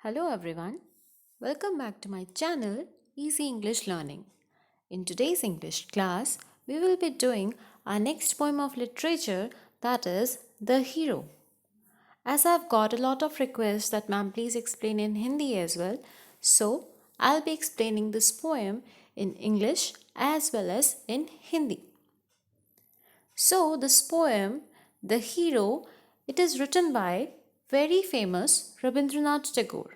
Hello everyone, welcome back to my channel Easy English Learning. In today's English class, we will be doing our next poem of literature, that is The Hero. As I've got a lot of requests that ma'am please explain in Hindi as well, so I'll be explaining this poem in English as well as in Hindi. So this poem, The Hero, it is written by very famous Rabindranath Tagore.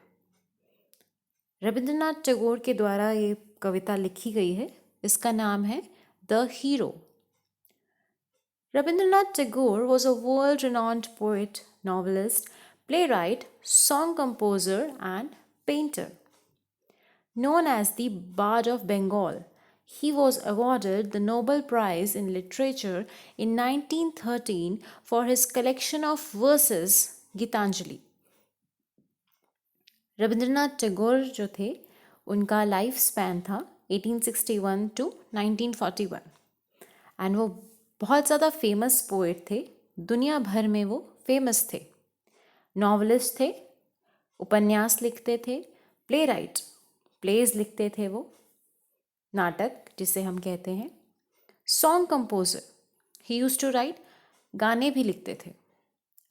Rabindranath Tagore के द्वारा ये कविता लिखी गई है. इसका नाम है the hero. Rabindranath Tagore was a world renowned poet, novelist, playwright, song composer, and painter. Known as the Bard of Bengal, he was awarded the Nobel Prize in Literature in 1913 for his collection of verses Gitanjali. Rabindranath Tagore जो थे उनका life span था 1861 to 1941 and वो बहुत ज़्यादा famous poet थे. दुनिया भर में वो फेमस थे. नॉवलिस्ट थे, उपन्यास लिखते थे, प्ले राइट प्लेज लिखते थे वो, नाटक जिसे हम कहते हैं, song composer he use to write, गाने भी लिखते थे,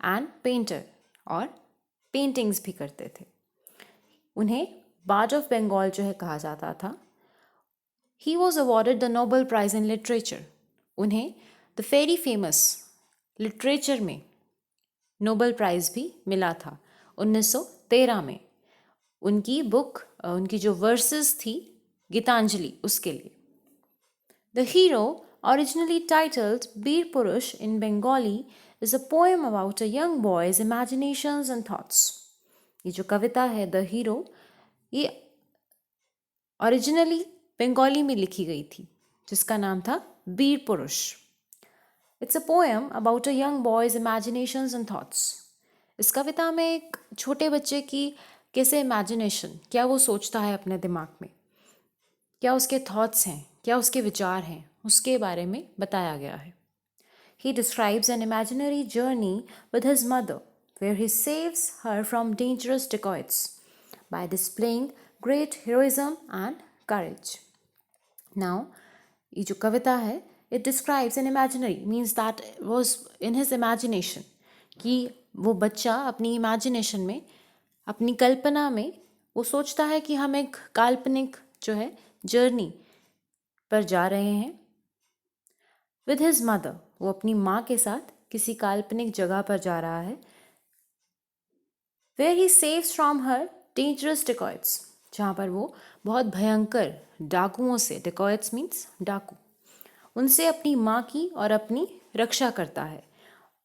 एंड पेंटर और पेंटिंग्स भी करते थे. उन्हें बार्ड ऑफ बंगाल जो है कहा जाता था. He was awarded the Nobel prize in literature. उन्हें द वेरी फेमस लिटरेचर में नोबेल प्राइज़ भी मिला था 1913 में. उनकी बुक, उनकी जो वर्सेस थी गीतांजलि, उसके लिए. The hero, originally titled Bir Purush in Bengali, is a poem about a young boy's imaginations and thoughts. ये जो कविता है द हीरो, ये ओरिजिनली बंगाली में लिखी गई थी जिसका नाम था बीर पुरुष. It's a poem about a young boys imaginations and thoughts. इस कविता में एक छोटे बच्चे की कैसे इमेजिनेशन, क्या वो सोचता है अपने दिमाग में, क्या उसके थॉट्स हैं, क्या उसके विचार हैं, उसके बारे में बताया गया है. He describes an imaginary journey with his mother, where he saves her from dangerous dacoits by displaying great heroism and courage. Now, ये जो कविता है, it describes an imaginary, means that was in his imagination, कि वो बच्चा अपनी imagination में, अपनी कल्पना में वो सोचता है कि हम एक काल्पनिक जो है जर्नी पर जा रहे हैं. विद हिज मदर, वो अपनी माँ के साथ किसी काल्पनिक जगह पर जा रहा है. Where he saves from her dangerous dacoits, जहाँ पर वो बहुत भयंकर डाकुओं से, डिकॉयट्स मीन्स डाकू, उनसे अपनी माँ की और अपनी रक्षा करता है.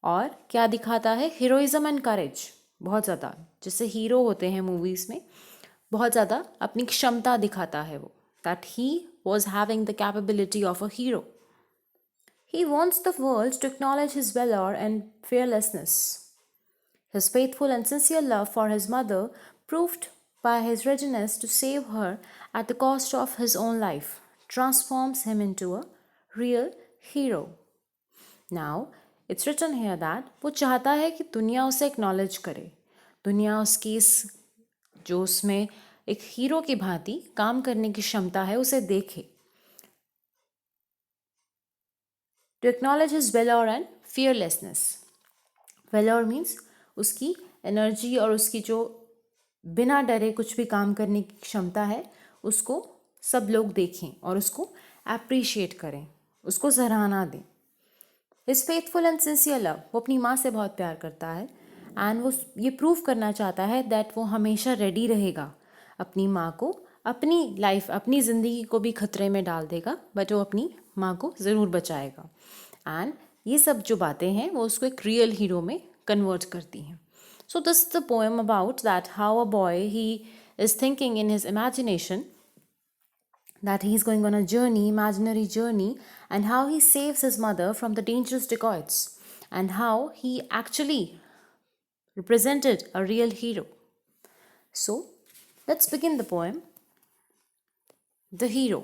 और क्या दिखाता है, हीरोइज्म एंड करेज, बहुत ज़्यादा, जैसे हीरो होते हैं मूवीज़ में, बहुत ज़्यादा अपनी क्षमता दिखाता है वो, that he was having the capability of a hero. He wants the world to acknowledge his valor and fearlessness. His faithful and sincere love for his mother, proved by his readiness to save her at the cost of his own life, transforms him into a real hero. Now, it's written here that वो चाहता है कि दुनिया उसे acknowledge करे, दुनिया उसकी इस जो उसमें एक हीरो की भांति काम करने की क्षमता है उसे देखे. To acknowledge his valor and fearlessness. Valor means उसकी एनर्जी और उसकी जो बिना डरे कुछ भी काम करने की क्षमता है, उसको सब लोग देखें और उसको अप्रिशिएट करें, उसको सराहना दें. His faithful and sincere love, वो अपनी माँ से बहुत प्यार करता है, एंड वो ये प्रूव करना चाहता है दैट वो हमेशा रेडी रहेगा अपनी माँ को, अपनी लाइफ, अपनी ज़िंदगी को भी खतरे में डाल देगा, बट वो अपनी माँ को ज़रूर बचाएगा. एंड ये सब जो बातें हैं वो उसको एक रियल हीरो में कन्वर्ट करती हैं. So this the poem about that how a boy he is thinking in his imagination that he is going on a journey, imaginary journey, and how he saves his mother from the dangerous dacoits, and how he actually represented a real hero. So, let's begin the poem. The Hero.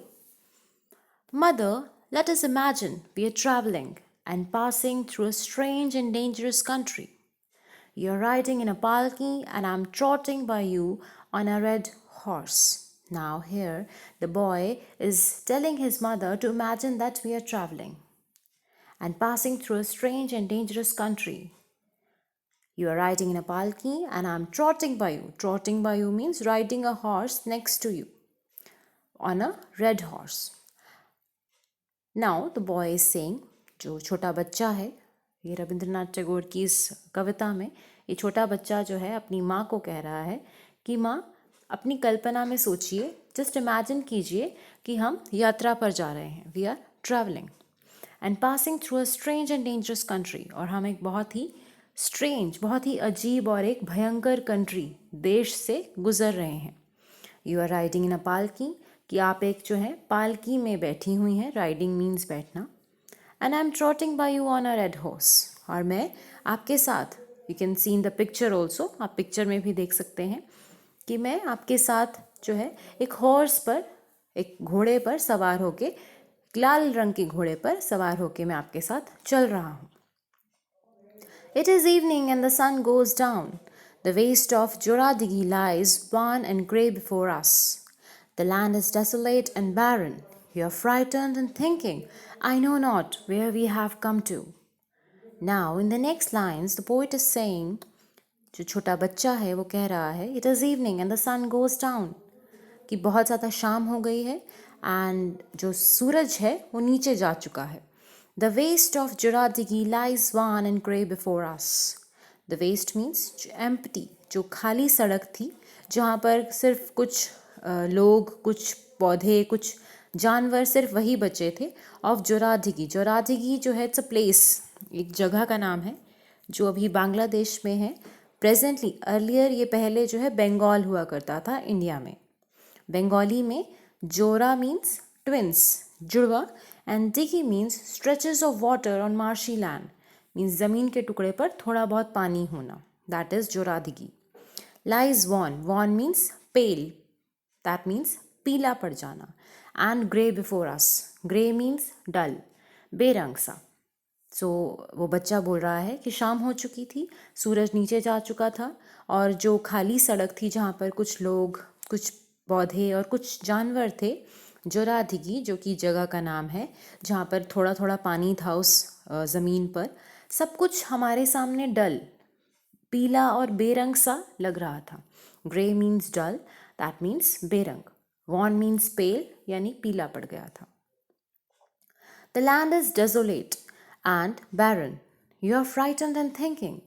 Mother, let us imagine we are traveling and passing through a strange and dangerous country. You're riding in a palki and I'm trotting by you on a red horse. Now here the boy is telling his mother to imagine that we are traveling and passing through a strange and dangerous country. You are riding in a palki and I'm trotting by you. Trotting by you means riding a horse next to you on a red horse. Now the boy is saying, जो छोटा बच्चा है, ये रविंद्रनाथ टैगोर की इस कविता में ये छोटा बच्चा जो है अपनी माँ को कह रहा है कि माँ अपनी कल्पना में सोचिए, जस्ट इमेजिन कीजिए कि हम यात्रा पर जा रहे हैं, we are travelling and passing through a strange and dangerous country, और हम एक बहुत ही स्ट्रेंज, बहुत ही अजीब और एक भयंकर कंट्री, देश से गुजर रहे हैं. यू आर राइडिंग इन अ पालकी, कि आप एक जो है पालकी में बैठी हुई हैं, राइडिंग मीन्स बैठना. And I am trotting by you on a red horse, और मैं आपके साथ, you can see in the picture also, आप पिक्चर में भी देख सकते हैं कि मैं आपके साथ जो है एक हॉर्स पर, एक घोड़े पर सवार होके, लाल रंग के घोड़े पर सवार होके मैं आपके साथ चल रहा हूँ. It is evening and the sun goes down. The waste of Joradigi lies wan and grey before us. The land is desolate and barren. You are frightened and thinking, I know not where we have come to. Now, in the next lines, the poet is saying, जो छोटा बच्चा है वो कह रहा है, It is evening and the sun goes down, कि बहुत ज़्यादा शाम हो गई है एंड जो सूरज है वो नीचे जा चुका है. The waste of Joradigi lies wan and grey before us. The waste means empty, जो खाली सड़क थी, जहाँ पर सिर्फ कुछ लोग, कुछ पौधे, कुछ जानवर, सिर्फ वही बचे थे. ऑफ जोरादिगी, जोरादिगी जो है इट्स अ प्लेस, एक जगह का नाम है जो अभी बांग्लादेश में है प्रेजेंटली. अर्लियर ये पहले जो है बंगाल हुआ करता था इंडिया में. बंगाली में जोरा मीन्स ट्विंस, जुड़वा, and dighi means stretches of water on marshy land, means ज़मीन के टुकड़े पर थोड़ा बहुत पानी होना, that is Joradighi. Lies wan, wan means pale, that means पीला पड़ जाना. And grey before us, grey means dull, बेरंग सा. सो वो बच्चा बोल रहा है कि शाम हो चुकी थी, सूरज नीचे जा चुका था, और जो खाली सड़क थी जहाँ पर कुछ लोग, कुछ पौधे और कुछ जानवर थे, जोरादिगी जो कि जगह का नाम है जहाँ पर थोड़ा थोड़ा पानी था उस ज़मीन पर, सब कुछ हमारे सामने डल, पीला और बेरंग सा लग रहा था. Grey means dull, that means बेरंग. वॉन मीन्स पेल, यानी पीला पड़ गया था. The land is desolate and barren. You are frightened and thinking.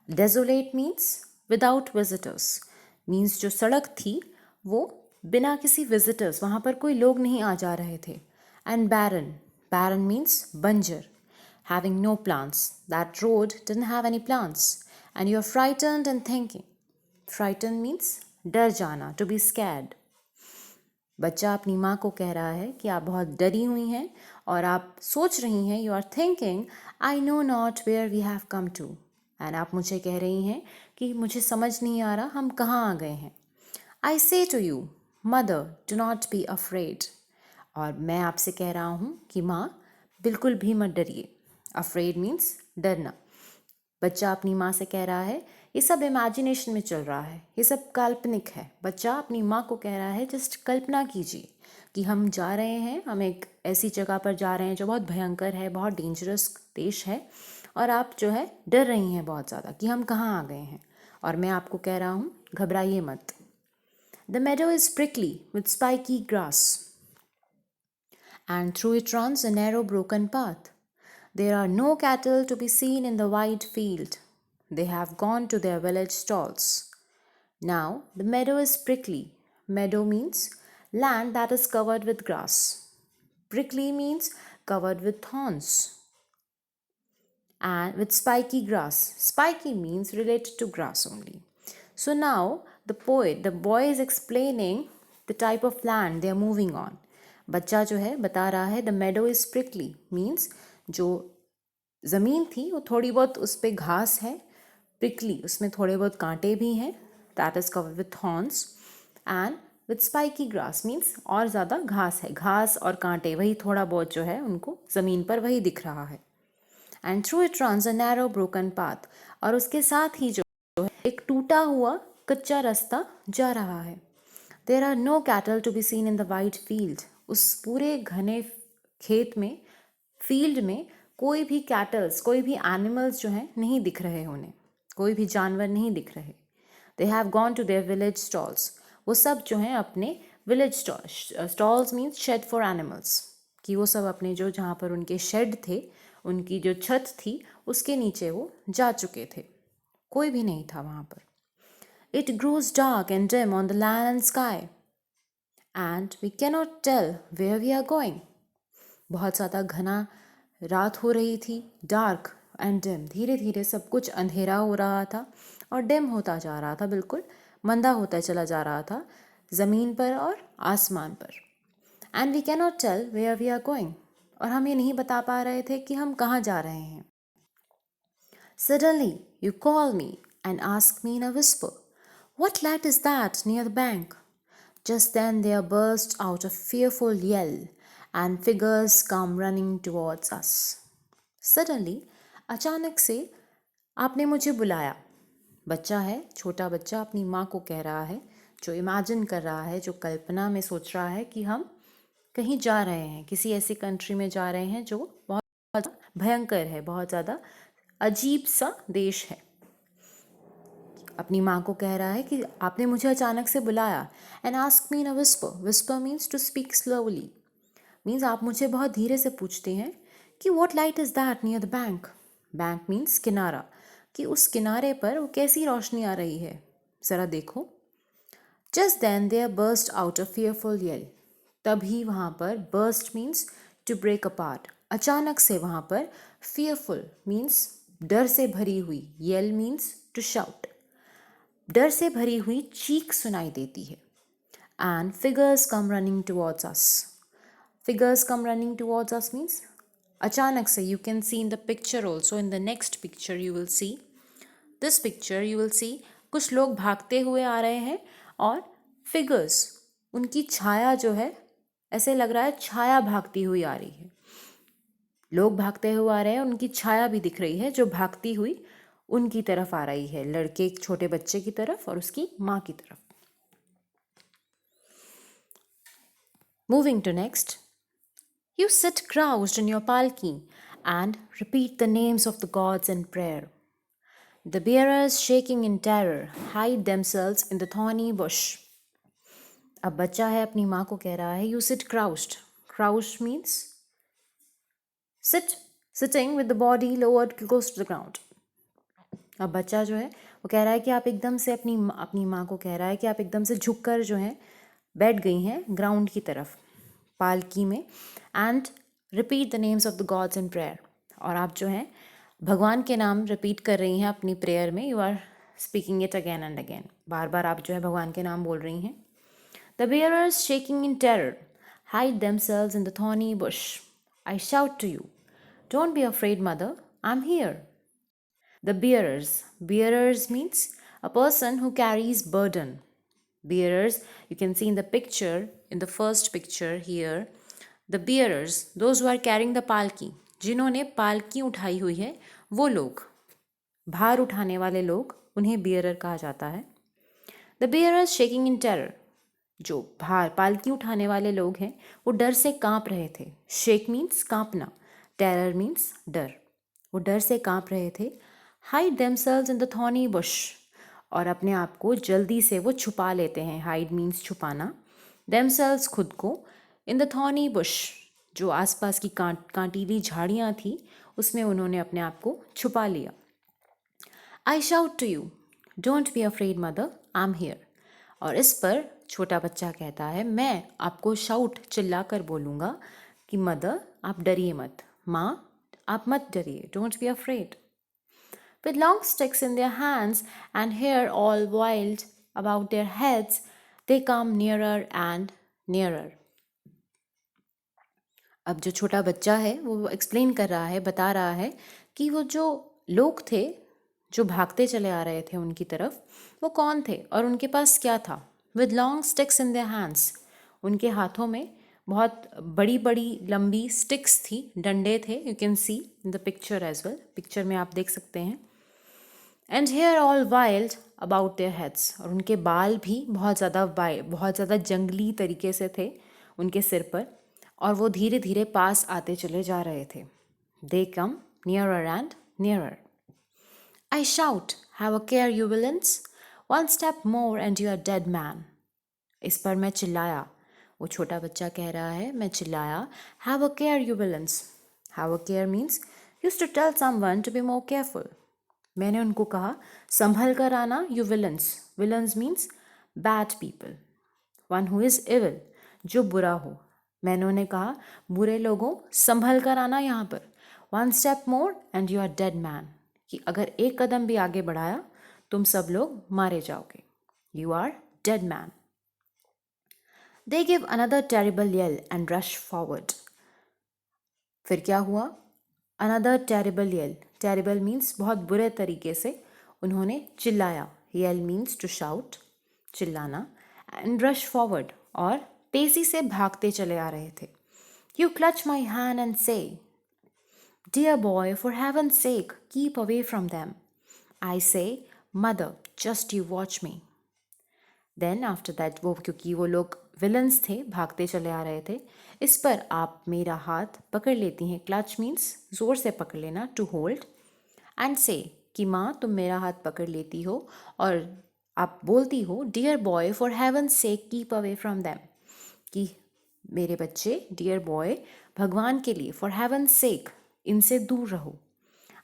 Desolate means without visitors, means जो सड़क थी वो बिना किसी विजिटर्स, वहाँ पर कोई लोग नहीं आ जा रहे थे. एंड बैरन, बैरन मीन्स बंजर, having no plants, that road didn't have any plants. And you are frightened and thinking. Frighten means डर जाना, टू बी स्कैर्ड. बच्चा अपनी माँ को कह रहा है कि आप बहुत डरी हुई हैं और आप सोच रही हैं, you are thinking, I know not where we have come to. And आप मुझे कह रही हैं कि मुझे समझ नहीं आ रहा हम कहाँ आ गए हैं. I say to you mother do not be afraid. और मैं आपसे कह रहा हूँ कि माँ बिल्कुल भी मत डरिए. अफ्रेड मीन्स डरना. बच्चा अपनी माँ से कह रहा है ये सब इमेजिनेशन में चल रहा है, ये सब काल्पनिक है. बच्चा अपनी माँ को कह रहा है जस्ट कल्पना कीजिए कि हम जा रहे हैं, हम एक ऐसी जगह पर जा रहे हैं जो बहुत भयंकर है, बहुत डेंजरस देश है, और आप जो है डर रही हैं बहुत ज़्यादा कि हम कहाँ आ गए हैं. और मैं आपको कह रहा हूँ घबराइए मत. The meadow is prickly with spiky grass, and through it runs a narrow broken path. There are no cattle to be seen in the wide field. They have gone to their village stalls. Now the meadow is prickly. Meadow means land that is covered with grass. Prickly means covered with thorns. And with spiky grass. Spiky means related to grass only. So now the boy is explaining the type of land they are moving on. बच्चा जो है बता रहा है the meadow is prickly means जो ज़मीन थी वो थोड़ी बहुत उस पर घास है, prickly उसमें थोड़े बहुत कांटे भी हैं, that is covered with thorns. And with spiky grass means और ज़्यादा घास है, घास और कांटे वही थोड़ा बहुत जो है उनको ज़मीन पर वही दिख रहा है. And through it runs a narrow broken path. और उसके साथ ही जो एक टूटा हुआ कच्चा रास्ता जा रहा है। There are no cattle to be seen in the wide field. उस पूरे घने खेत में, फील्ड में कोई भी कैटल्स, कोई भी एनिमल्स जो हैं नहीं दिख रहे उन्हें, कोई भी जानवर नहीं दिख रहे। They have gone to their village stalls. वो सब जो हैं अपने village stalls means shed for animals, कि वो सब अपने जो जहाँ पर उनके शेड थे, उनकी जो छत थी उसके नीचे वो जा चुके थे। कोई भी नहीं था वहाँ पर। It grows dark and dim on the land and sky and we cannot tell where we are going. बहुत ज़्यादा घना रात हो रही थी, डार्क एंड डिम, धीरे धीरे सब कुछ अंधेरा हो रहा था और डिम होता जा रहा था, बिल्कुल मंदा होता चला जा रहा था ज़मीन पर और आसमान पर। And we cannot tell where we are going, और हम ये नहीं बता पा रहे थे कि हम कहाँ जा रहे हैं। Suddenly you call me and ask me in a whisper, "What light is that near the bank?" Just then there burst out a fearful yell, and figures come running towards us. Suddenly, अचानक से आपने मुझे बुलाया। बच्चा है, छोटा बच्चा अपनी माँ को कह रहा है, जो इमेजिन कर रहा है, जो कल्पना में सोच रहा है कि हम कहीं जा रहे हैं, किसी ऐसी कंट्री में जा रहे हैं जो बहुत भयंकर है, बहुत ज़्यादा अजीब सा देश है। अपनी माँ को कह रहा है कि आपने मुझे अचानक से बुलाया। And ask me in a whisper. Whisper means to speak slowly, means आप मुझे बहुत धीरे से पूछते हैं कि what light is that near the bank. Bank means किनारा, कि उस किनारे पर वो कैसी रोशनी आ रही है, ज़रा देखो। Just then there burst out a fearful yell. तभी वहाँ पर burst means to break apart, अचानक से वहाँ पर fearful मीन्स डर से भरी हुई, येल मीन्स टू शाउट, डर से भरी हुई चीख सुनाई देती है। And figures come running towards us. Figures come running towards us means अचानक से, you can see in the picture also, in the next picture you will see, this picture you will see, कुछ लोग भागते हुए आ रहे हैं और figures, उनकी छाया जो है, ऐसे लग रहा है छाया भागती हुई आ रही है। लोग भागते हुए आ रहे हैं, उनकी छाया भी दिख रही है जो भागती हुई उनकी तरफ आ रही है, लड़के एक छोटे बच्चे की तरफ और उसकी माँ की तरफ। Moving to next, you sit crouched in your palki and repeat the names of the gods in prayer. The bearers, shaking in terror, hide themselves in the thorny bush. अब बच्चा है, अपनी माँ को कह रहा है, you sit crouched. Crouched means sitting with the body lowered close to the ground. अब बच्चा जो है वो कह रहा है कि आप एकदम से अपनी माँ को कह रहा है कि आप एकदम से झुककर जो है बैठ गई हैं ग्राउंड की तरफ, पालकी में। And repeat the names of the gods in prayer, और आप जो हैं भगवान के नाम रिपीट कर रही हैं अपनी प्रेयर में, you are speaking it again and again, बार बार आप जो है भगवान के नाम बोल रही हैं। The bearers shaking in terror hide themselves in the thorny bush. I shout to you, "Don't be afraid, mother, I'm here." The bearers means a person who carries burden. Bearers, you can see in the picture, in the first picture here, the bearers, those who are carrying the palki, जिन्होंने पालकी उठाई हुई है, वो लोग, भार उठाने वाले लोग, उन्हें bearer कहा जाता है। The bearers shaking in terror, जो भार पालकी उठाने वाले लोग हैं वो डर से कांप रहे थे। शेक मीन्स कांपना, टेरर मीन्स डर, वो डर से कांप रहे थे। Hide themselves in the thorny Bush, और अपने आप को जल्दी से वो छुपा लेते हैं। हाइड मीन्स छुपाना, देमसेल्व्स खुद को, इन द थॉर्नी बुश, जो आसपास की कांटीली झाड़ियाँ थी उसमें उन्होंने अपने आप को छुपा लिया। I shout to you, don't be afraid mother, I am here. और इस पर छोटा बच्चा कहता है, मैं आपको शाउट चिल्ला कर बोलूँगा कि मदर आप डरिए मत, माँ आप मत डरिए, don't be afraid. With long sticks in their hands and hair all wild about their heads, they come nearer and nearer. अब जो छोटा बच्चा है वो एक्सप्लेन कर रहा है, बता रहा है कि वो जो लोग थे जो भागते चले आ रहे थे उनकी तरफ, वो कौन थे और उनके पास क्या था। With long sticks in their hands, उनके हाथों में बहुत बड़ी बड़ी लंबी स्टिक्स थी, डंडे थे, you can see in the picture as well, picture में आप देख सकते हैं। And hair all wild about their heads, और उनके बाल भी बहुत ज़्यादा जंगली तरीके से थे उनके सिर पर, और वो धीरे धीरे पास आते चले जा रहे थे. They come nearer and nearer. I shout, have a care you villains. One step more and you are dead man. इस पर मैं चिल्लाया. वो छोटा बच्चा कह रहा है, मैं चिल्लाया, have a care you villains. Have a care means used to tell someone to be more careful. मैंने उनको कहा, संभल कर आना you villains. Villains means bad people. One who is evil, जो बुरा हो. मैंने उन्हें कहा, बुरे लोगों संभल कर आना यहाँ पर. One step more and you are dead man. कि अगर एक कदम भी आगे बढ़ाया तुम सब लोग मारे जाओगे. You are dead man. They give another terrible yell and rush forward. फिर क्या हुआ? Another terrible yell. Terrible means बहुत बुरे तरीके से उन्होंने चिल्लाया. Yell means to shout, चिल्लाना. And rush forward, और तेजी से भागते चले आ रहे थे. You clutch my hand and say, Dear boy, for heaven's sake, keep away from them. I say, Mother, just you watch me. Then after that, वो क्योंकि वो लोग विलन्स थे, भागते चले आ रहे थे, इस पर आप मेरा हाथ पकड़ लेती हैं. क्लच मीन्स ज़ोर से पकड़ लेना, टू होल्ड. एंड से कि माँ तुम मेरा हाथ पकड़ लेती हो और आप बोलती हो, dear boy for heaven's sake keep away from them. कि मेरे बच्चे, डियर बॉय भगवान के लिए, फॉर हेवन्स सेक इनसे दूर रहो.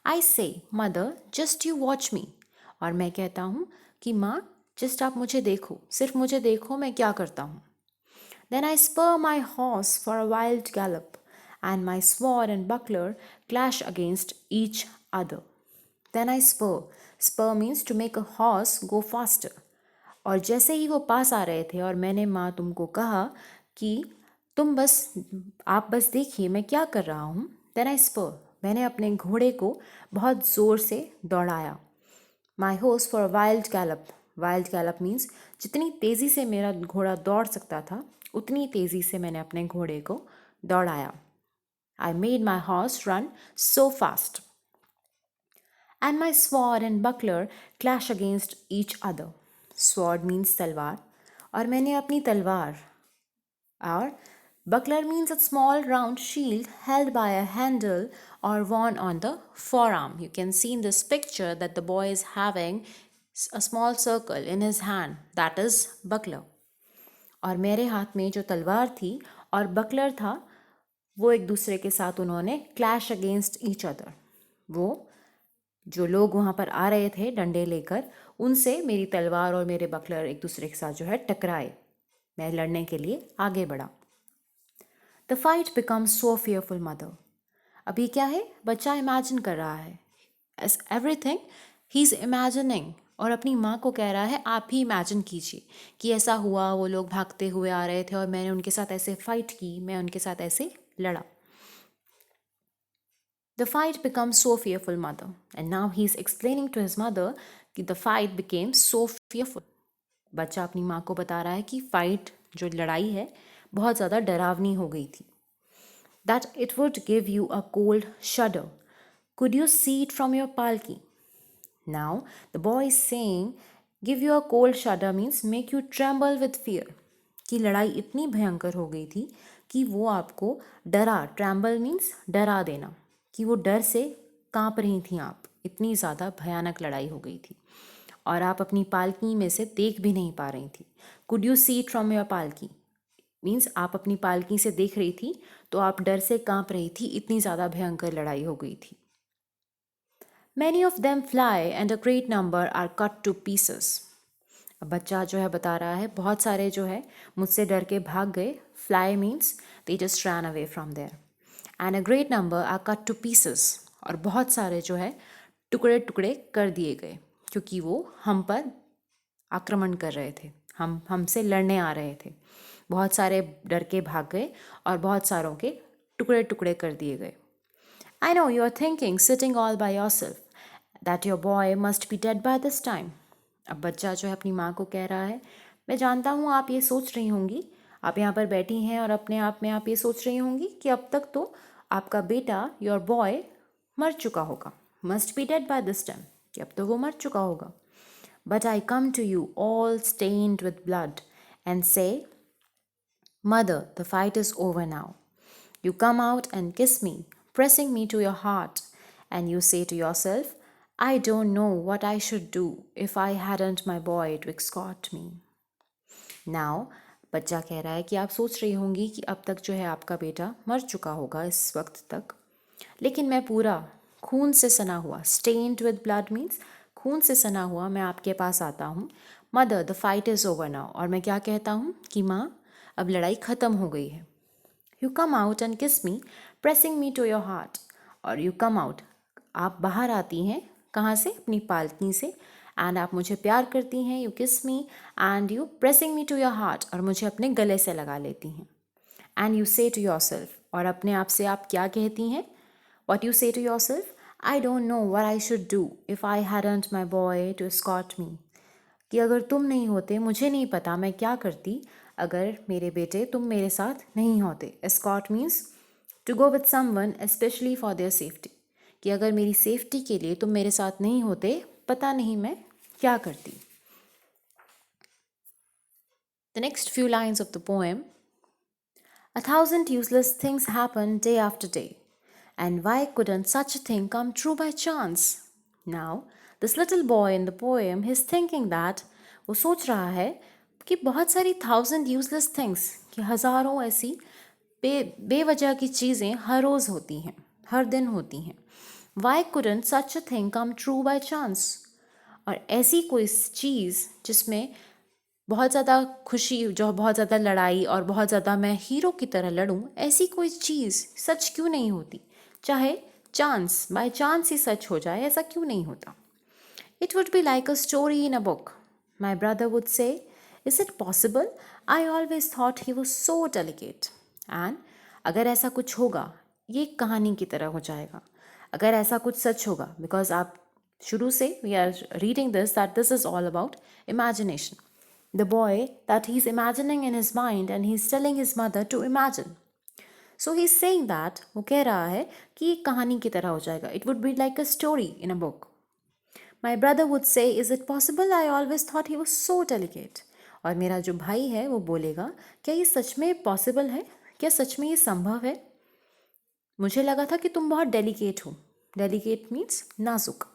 आई से मदर जस्ट यू वॉच मी. और मैं कहता हूँ कि माँ जस्ट आप मुझे देखो, सिर्फ मुझे देखो मैं क्या करता हूँ. Then I spur my horse for a wild gallop and my sword and buckler clash against each other. Then I spur means to make a horse go faster. और जैसे ही वो पास आ रहे थे और मैंने माँ तुमको कहा कि आप बस देखिए मैं क्या कर रहा हूँ. देन आई स्पर, मैंने अपने घोड़े को बहुत ज़ोर से दौड़ाया. My horse for a wild gallop. Wild gallop means जितनी तेज़ी से मेरा घोड़ा दौड़ सकता था उतनी तेज़ी से मैंने अपने घोड़े को दौड़ाया. I made my horse run so fast. And my sword and buckler clash against each other. Sword means तलवार, और मैंने अपनी तलवार, और buckler means a small round shield held by a handle or worn on the forearm. You can see in this picture that the boy is having a small circle in his hand, that is buckler. और मेरे हाथ में जो तलवार थी और बकलर था वो एक दूसरे के साथ उन्होंने क्लैश अगेंस्ट ईच अदर. वो जो लोग वहाँ पर आ रहे थे डंडे लेकर, उनसे मेरी तलवार और मेरे बकलर एक दूसरे के साथ जो है टकराए. मैं लड़ने के लिए आगे बढ़ा. The fight becomes so fearful, mother. अभी क्या है? बच्चा इमेजिन कर रहा है. As everything he is imagining. और अपनी माँ को कह रहा है आप ही इमेजिन कीजिए कि ऐसा हुआ, वो लोग भागते हुए आ रहे थे और मैंने उनके साथ ऐसे फाइट की, मैं उनके साथ ऐसे लड़ा. The fight becomes so fearful, mother. And now he is explaining to his mother कि the fight became so fearful. बच्चा अपनी माँ को बता रहा है कि फाइट, जो लड़ाई है, बहुत ज़्यादा डरावनी हो गई थी. That it would give you a cold shudder. Could you see it from your palki? Now the boy is saying, give you a cold shudder means make you tremble with fear. कि लड़ाई इतनी भयंकर हो गई थी कि वो आपको डरा. ट्रैम्बल मीन्स डरा देना, कि वो डर से कांप रही थी आप. इतनी ज़्यादा भयानक लड़ाई हो गई थी और आप अपनी पालकी में से देख भी नहीं पा रही थी. Could you see it from your पालकी मीन्स आप अपनी पालकी से देख रही थी तो आप डर से कांप रही थी, इतनी ज़्यादा भयंकर लड़ाई हो गई थी. Many of them fly and a great number are cut to pieces. अब बच्चा जो है बता रहा है बहुत सारे जो है मुझसे डर के भाग गए. Fly means they just ran away from there. And a great number are cut to pieces. और बहुत सारे जो है टुकड़े टुकड़े कर दिए गए क्योंकि वो हम पर आक्रमण कर रहे थे, हमसे लड़ने आ रहे थे. बहुत सारे डर के भाग गए और बहुत सारों के टुकड़े टुकड़े कर दिए गए. I know you are thinking, sitting all by yourself, that your boy must be dead by this time. अब बच्चा जो है अपनी माँ को कह रहा है, मैं जानता हूँ आप ये सोच रही होंगी, आप यहाँ पर बैठी हैं और अपने आप में आप ये सोच रही होंगी कि अब तक तो आपका बेटा, योर बॉय, मर चुका होगा. Must be dead by this time. कि अब तो वो मर चुका होगा. But I come to you all stained with blood and say, Mother, the fight is over now. You come out and kiss me, pressing me to your heart, and you say to yourself, I don't know what I should do if I hadn't my boy to escort me. Now, बच्चा कह रहा है कि आप सोच रही होंगी कि अब तक जो है आपका बेटा मर चुका होगा इस वक्त तक, लेकिन मैं पूरा खून से सना हुआ, stained with blood means खून से सना हुआ, मैं आपके पास आता हूँ. Mother, the fight is over now. और मैं क्या कहता हूँ कि माँ, अब लड़ाई ख़त्म हो गई है. You come out and kiss me, pressing me to your heart. और यू कम आउट, आप बाहर आती हैं. कहाँ से? अपनी पालतनी से. एंड आप मुझे प्यार करती हैं. You kiss me and you pressing me to your heart, और मुझे अपने गले से लगा लेती हैं. And you say to yourself, और अपने आप से आप क्या कहती हैं? What you say to yourself, I don't know what I should do if I hadn't my boy to escort me. कि अगर तुम नहीं होते, मुझे नहीं पता मैं क्या करती अगर मेरे बेटे तुम मेरे साथ नहीं होते. Escort means to go with someone specially for their safety. कि अगर मेरी सेफ्टी के लिए तुम मेरे साथ नहीं होते, पता नहीं मैं क्या करती. The next few lines of the poem. 1,000 useless things happen day after day. And why couldn't such a thing come true by chance? Now, this little boy in the poem is thinking that, वो सोच रहा है कि बहुत सारी 1,000 useless things, कि हज़ारों ऐसी बेवजह की चीज़ें हर रोज़ होती हैं, हर दिन होती हैं. Why couldn't such a thing come true by chance? और ऐसी कोई चीज़ जिसमें बहुत ज़्यादा खुशी, जो बहुत ज़्यादा लड़ाई और बहुत ज़्यादा मैं हीरो की तरह लड़ूं, ऐसी कोई चीज़ सच क्यों नहीं होती? चाहे चांस, बाय चांस ही सच हो जाए, ऐसा क्यों नहीं होता? It would be like a story in a book. My brother would say, Is it possible? I always thought he was so delicate. And अगर ऐसा कुछ होगा, ये एक कहानी की तरह हो जाएगा. अगर ऐसा कुछ सच होगा, बिकॉज आप शुरू से we are reading this is all about imagination. The boy that he's imagining in his mind and he's telling his mother to imagine. So he's saying that, वो कह रहा है कि एक कहानी की तरह हो जाएगा. It would be like a story in a book. My brother would say, Is it possible? I always thought he was so delicate. और मेरा जो भाई है वो बोलेगा, क्या ये सच में पॉसिबल है? क्या सच में ये संभव है? मुझे लगा था कि तुम बहुत डेलिकेट हो. डेलिकेट मीन्स नाजुक.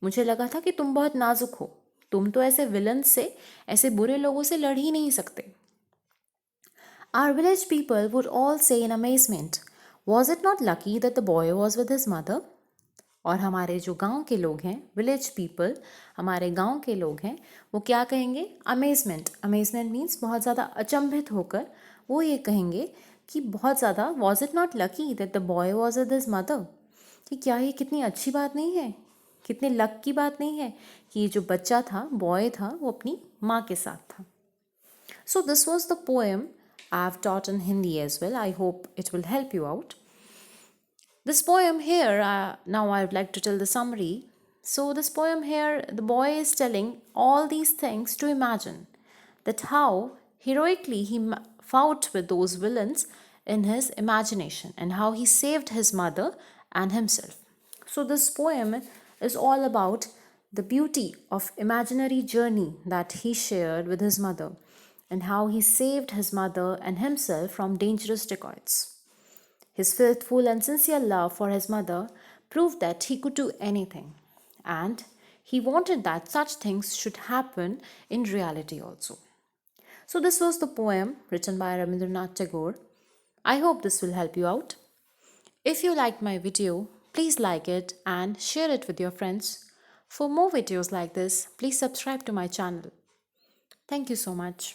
मुझे लगा था कि तुम बहुत नाजुक हो. तुम तो ऐसे विलन से, ऐसे बुरे लोगों से लड़ ही नहीं सकते. Our village people would all say in amazement, Was it not lucky that the boy was with his mother? और हमारे जो गांव के लोग हैं, विलेज पीपल, हमारे गांव के लोग हैं, वो क्या कहेंगे? अमेजमेंट. अमेजमेंट मीन्स बहुत ज़्यादा अचंभित होकर वो ये कहेंगे कि बहुत ज़्यादा, was it not lucky that the boy was with his mother. कि क्या ये कितनी अच्छी बात नहीं है, कितने लक की बात नहीं है कि ये जो बच्चा था, बॉय था, वो अपनी माँ के साथ था. So this was the poem I have taught in Hindi as well. I hope it will help you out. This poem here, now I would like to tell the summary. So this poem here, the boy is telling all these things to imagine that how heroically he fought with those villains in his imagination and how he saved his mother and himself. So this poem is all about the beauty of imaginary journey that he shared with his mother and how he saved his mother and himself from dangerous dacoits. His faithful and sincere love for his mother proved that he could do anything, and he wanted that such things should happen in reality also. So this was the poem written by Rabindranath Tagore. I hope this will help you out. If you liked my video, please like it and share it with your friends. For more videos like this, please subscribe to my channel. Thank you so much.